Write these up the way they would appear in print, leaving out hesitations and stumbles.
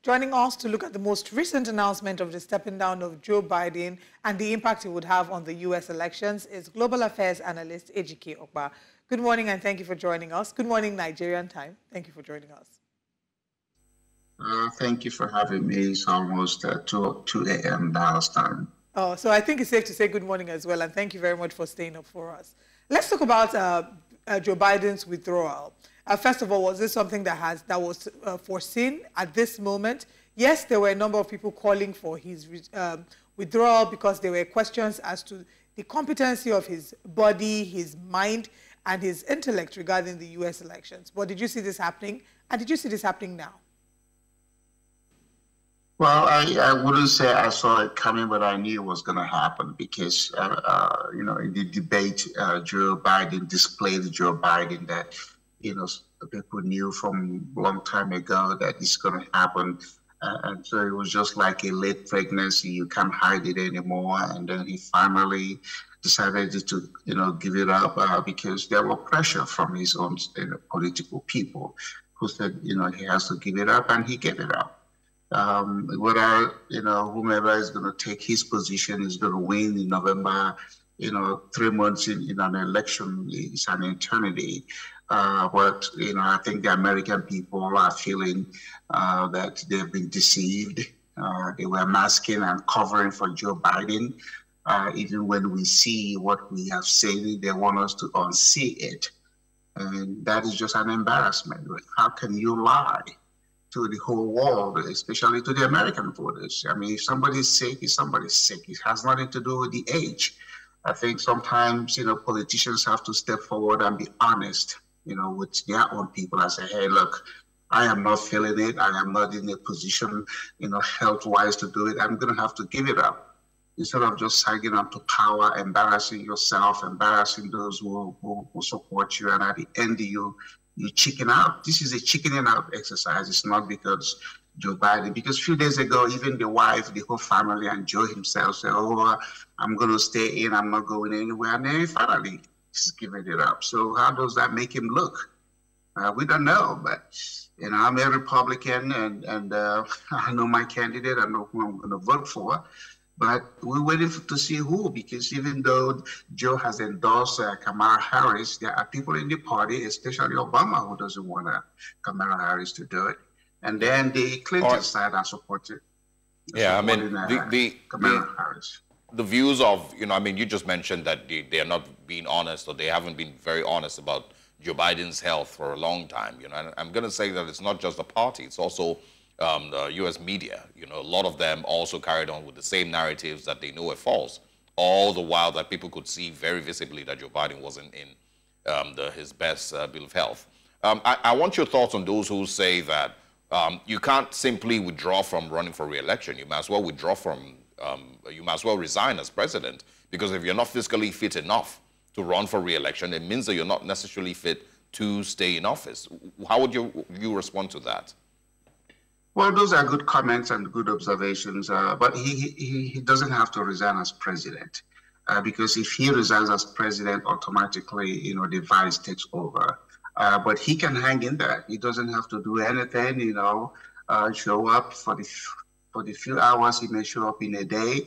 Joining us to look at the most recent announcement of the stepping down of Joe Biden and the impact it would have on the U.S. elections is global affairs analyst Ejike Okpa. Good morning and thank you for joining us. Good morning, Nigerian time. Thank you for joining us. Thank you for having me. It's almost 2 a.m. Dallas time. Oh, so I think it's safe to say good morning as well, and thank you very much for staying up for us. Let's talk about Joe Biden's withdrawal. First of all, was this something that was foreseen at this moment? Yes, there were a number of people calling for his withdrawal because there were questions as to the competency of his body, his mind, and his intellect regarding the U.S. elections. But did you see this happening? And did you see this happening now? Well, I wouldn't say I saw it coming, but I knew it was going to happen because, in the debate, Joe Biden displayed Joe Biden that, people knew from a long time ago that it's going to happen. And so it was just like a late pregnancy. You can't hide it anymore. And then he finally decided to, give it up because there was pressure from his own political people who said, he has to give it up, and he gave it up. Whether, whomever is going to take his position is going to win in November, 3 months in an election is an eternity. But, I think the American people are feeling that they've been deceived. They were masking and covering for Joe Biden. Even when we see what we have said, they want us to unsee it. And that is just an embarrassment. How can you lie to the whole world, especially to the American voters? I mean, if somebody's sick, somebody's sick. It has nothing to do with the age. I think sometimes, politicians have to step forward and be honest, with their own people and say, hey, look, I am not feeling it. I am not in a position, health-wise to do it. I'm going to have to give it up. Instead of just signing up to power, embarrassing yourself, embarrassing those who support you, and at the end you chicken out. This is a chickening out exercise. It's not because Joe Biden, because a few days ago, even the wife, the whole family, and Joe himself said, oh, I'm going to stay in, I'm not going anywhere. And then finally, he's giving it up. So how does that make him look? We don't know, but, I'm a Republican, and I know my candidate, I know who I'm going to vote for. But we're waiting to see who, because even though Joe has endorsed Kamala Harris, there are people in the party, especially Obama, who doesn't want Kamala Harris to do it. And then the Clinton side are supported. Yeah, I mean, Kamala Harris. The views of, you just mentioned that they are not being honest, or they haven't been very honest about Joe Biden's health for a long time. And I'm going to say that it's not just the party, it's also the U.S. media. A lot of them also carried on with the same narratives that they know are false, all the while that people could see very visibly that Joe Biden wasn't in his best bill of health. I want your thoughts on those who say that you can't simply withdraw from running for re-election. You might as well withdraw from, you might as well resign as president, because if you're not physically fit enough to run for re-election, it means that you're not necessarily fit to stay in office. How would you respond to that? Well, those are good comments and good observations, but he doesn't have to resign as president, because if he resigns as president, automatically, the vice takes over. But he can hang in there. He doesn't have to do anything, show up for the few hours he may show up in a day.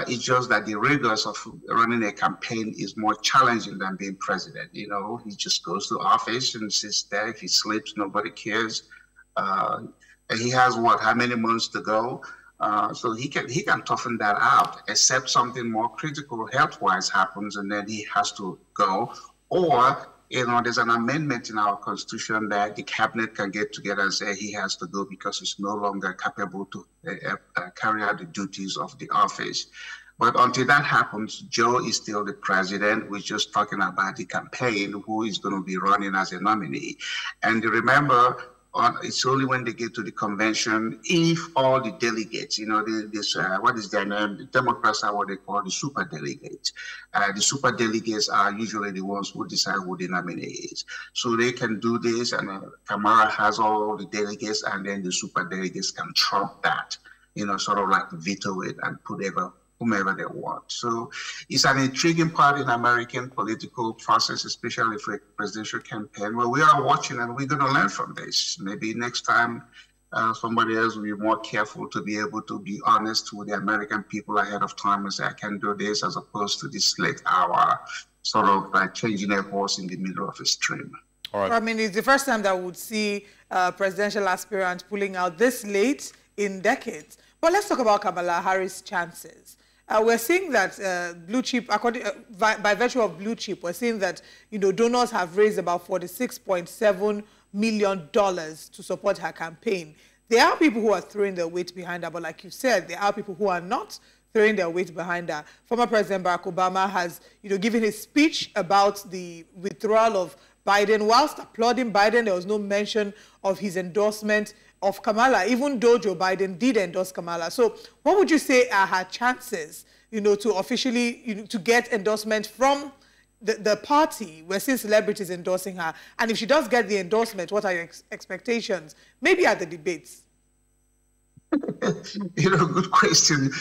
It's just that the rigors of running a campaign is more challenging than being president. He just goes to office and sits there. If he sleeps, nobody cares. And he has how many months to go? So he can toughen that out, except something more critical health-wise happens, and then he has to go. Or, there's an amendment in our Constitution that the cabinet can get together and say he has to go because he's no longer capable to carry out the duties of the office. But until that happens, Joe is still the president. We're just talking about the campaign, who is going to be running as a nominee. And remember, it's only when they get to the convention, if all the delegates, what is their name? The Democrats are what they call the super delegates. The super delegates are usually the ones who decide who the nominee is. So they can do this, and Kamala has all the delegates, and then the super delegates can trump that, sort of like veto it and put whomever they want. So it's an intriguing part in American political process, especially for a presidential campaign. Well, we are watching, and we're going to learn from this. Maybe next time Somebody else will be more careful to be able to be honest with the American people ahead of time and say, I can do this, as opposed to this late hour, sort of like changing a horse in the middle of a stream. All right. I mean, it's the first time that we would see presidential aspirant pulling out this late in decades. But let's talk about Kamala Harris' chances. We're seeing that blue chip, by virtue of blue chip, we're seeing that, you know, donors have raised about $46.7 million to support her campaign. There are people who are throwing their weight behind her, but like you said, there are people who are not throwing their weight behind her. Former President Barack Obama has, you know, given his speech about the withdrawal of Biden. Whilst applauding Biden, there was no mention of his endorsement of Kamala, even though Joe Biden did endorse Kamala. So what would you say are her chances, you know, to officially, you know, to get endorsement from the party? We're seeing celebrities endorsing her. And if she does get the endorsement, what are your expectations? Maybe at the debates. You know, good question.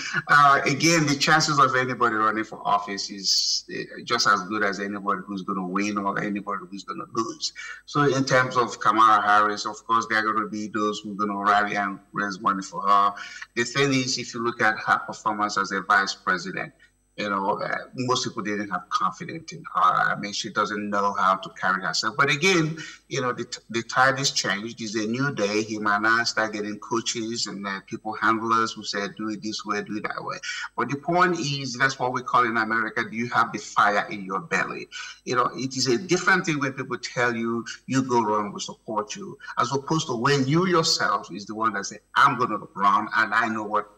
Again, the chances of anybody running for office is just as good as anybody who's going to win or anybody who's going to lose. So in terms of Kamala Harris, of course, there are going to be those who are going to rally and raise money for her. The thing is, if you look at her performance as a vice president, you know, most people didn't have confidence in her. I mean, she doesn't know how to carry herself. But again, you know, the tide is changed. It's a new day. Him and I start getting coaches and people, handlers who say, do it this way, do it that way. But the point is, that's what we call in America, do you have the fire in your belly? You know, it is a different thing when people tell you, you go run, we support you, as opposed to when you yourself is the one that say, I'm going to run and I know what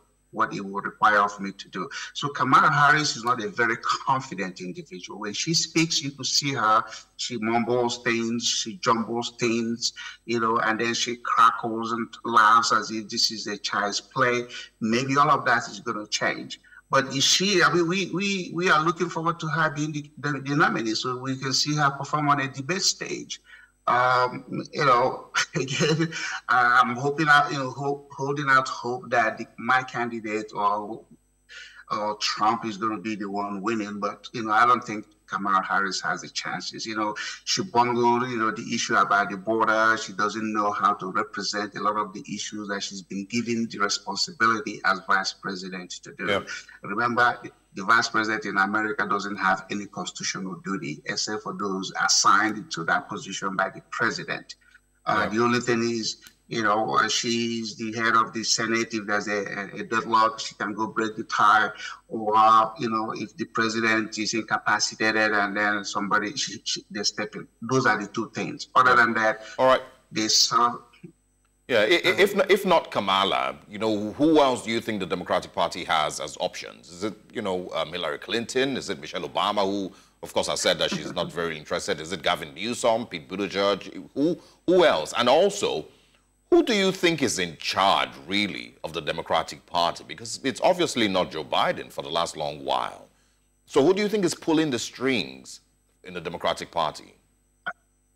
it would require of me to do. So Kamala Harris is not a very confident individual. When she speaks, you could see her, she mumbles things, she jumbles things, you know, and then she crackles and laughs as if this is a child's play. Maybe all of that is going to change. But is she, I mean, we are looking forward to her being the nominee so we can see her perform on a debate stage. You know, again, I'm hoping out, you know, holding out hope that my candidate or Trump is going to be the one winning. But, you know, I don't think Kamala Harris has the chances. You know, she bungled, you know, the issue about the border. She doesn't know how to represent a lot of the issues that she's been given the responsibility as vice president to do. Yep. Remember, the vice president in America doesn't have any constitutional duty except for those assigned to that position by the president. The only thing is, you know, she's the head of the Senate. If there's a deadlock, she can go break the tie. Or, you know, if the president is incapacitated and then somebody, they step in. Those are the two things. Other than that, all right, they serve. Yeah, if not Kamala, you know, who else do you think the Democratic Party has as options? Is it, you know, Hillary Clinton? Is it Michelle Obama, who, of course, has said that she's not very interested? Is it Gavin Newsom, Pete Buttigieg? Who else? And also, who do you think is in charge, really, of the Democratic Party? Because it's obviously not Joe Biden for the last long while. So who do you think is pulling the strings in the Democratic Party?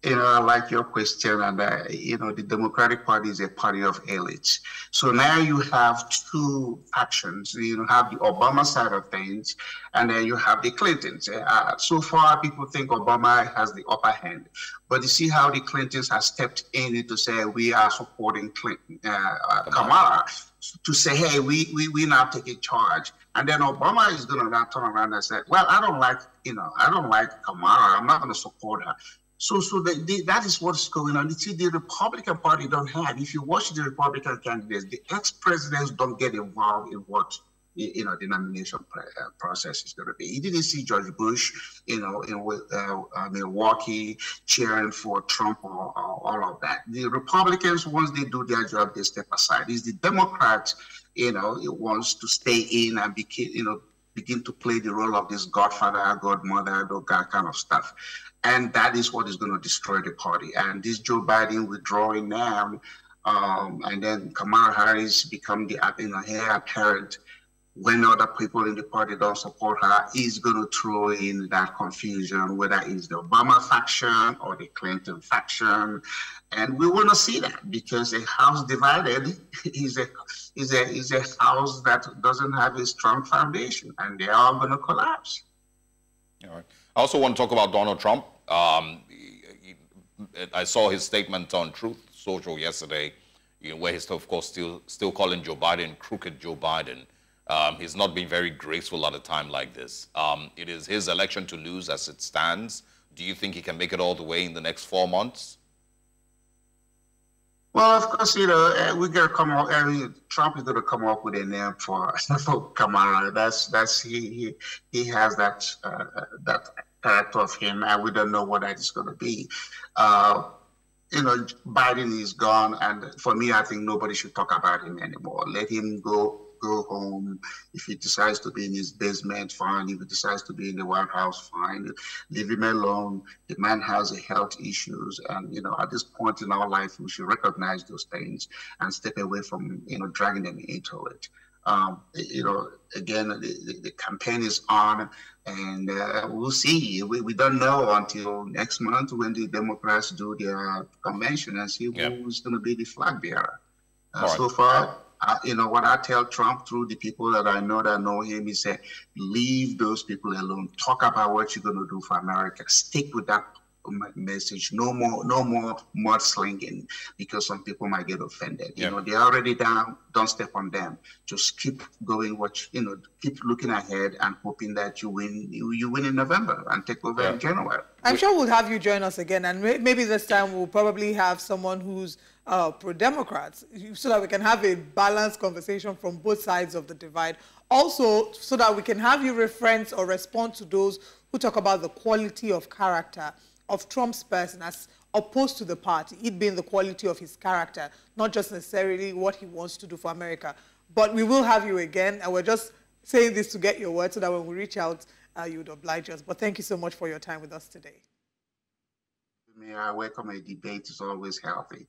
You know, I like your question, and you know, the Democratic Party is a party of elites. So now you have two factions. You have the Obama side of things, and then you have the Clintons. So far, people think Obama has the upper hand, but you see how the Clintons have stepped in to say we are supporting Kamala, to say, hey, we now take charge. And then Obama is going to now turn around and say, well, I don't like Kamala. I'm not going to support her. So that is what's going on. You see, the Republican Party don't have. If you watch the Republican candidates, the ex-presidents don't get involved in what, you know, the nomination process is going to be. You didn't see George Bush, you know, in Milwaukee cheering for Trump or all of that. The Republicans, once they do their job, they step aside. It's the Democrats, you know, it wants to stay in and begin to play the role of this godfather, godmother, that kind of stuff. And that is what is going to destroy the party. And this Joe Biden withdrawing now, and then Kamala Harris become the heir apparent when other people in the party don't support her, is going to throw in that confusion, whether it's the Obama faction or the Clinton faction. And we want to see that, because a house divided is a house that doesn't have a strong foundation, and they are going to collapse. All right. I also want to talk about Donald Trump. I saw his statement on Truth Social yesterday. you know, where he's of course still calling Joe Biden crooked Joe Biden. He's not been very graceful at a time like this. It is his election to lose as it stands. Do you think he can make it all the way in the next 4 months? Well, of course, you know, we got to come up. Trump is going to come up with a name for Kamala. He has that character of him, and we don't know what that is going to be. You know, Biden is gone, and for me, I think nobody should talk about him anymore. Let him go home. If he decides to be in his basement, fine. If he decides to be in the White House, fine. Leave him alone. The man has health issues, and you know, at this point in our life, we should recognize those things and step away from, you know, dragging them into it. You know, again, the campaign is on, and we'll see. We don't know until next month when the Democrats do their convention and see who's going to be the flag bearer. So far, you know, what I tell Trump through the people that I know that know him is say, leave those people alone. Talk about what you're going to do for America. Stick with that message. No more mudslinging, because some people might get offended. You know, they're already down. Don't step on them. Just keep going. Keep looking ahead and hoping that you win. You win in November and take over in January. I'm sure we'll have you join us again, and maybe this time we'll probably have someone who's pro-Democrats, so that we can have a balanced conversation from both sides of the divide. Also, so that we can have you reference or respond to those who talk about the quality of character of Trump's person as opposed to the party, it being the quality of his character, not just necessarily what he wants to do for America. But we will have you again, and we're just saying this to get your word so that when we reach out, you would oblige us. But thank you so much for your time with us today. I welcome a debate. It's always healthy.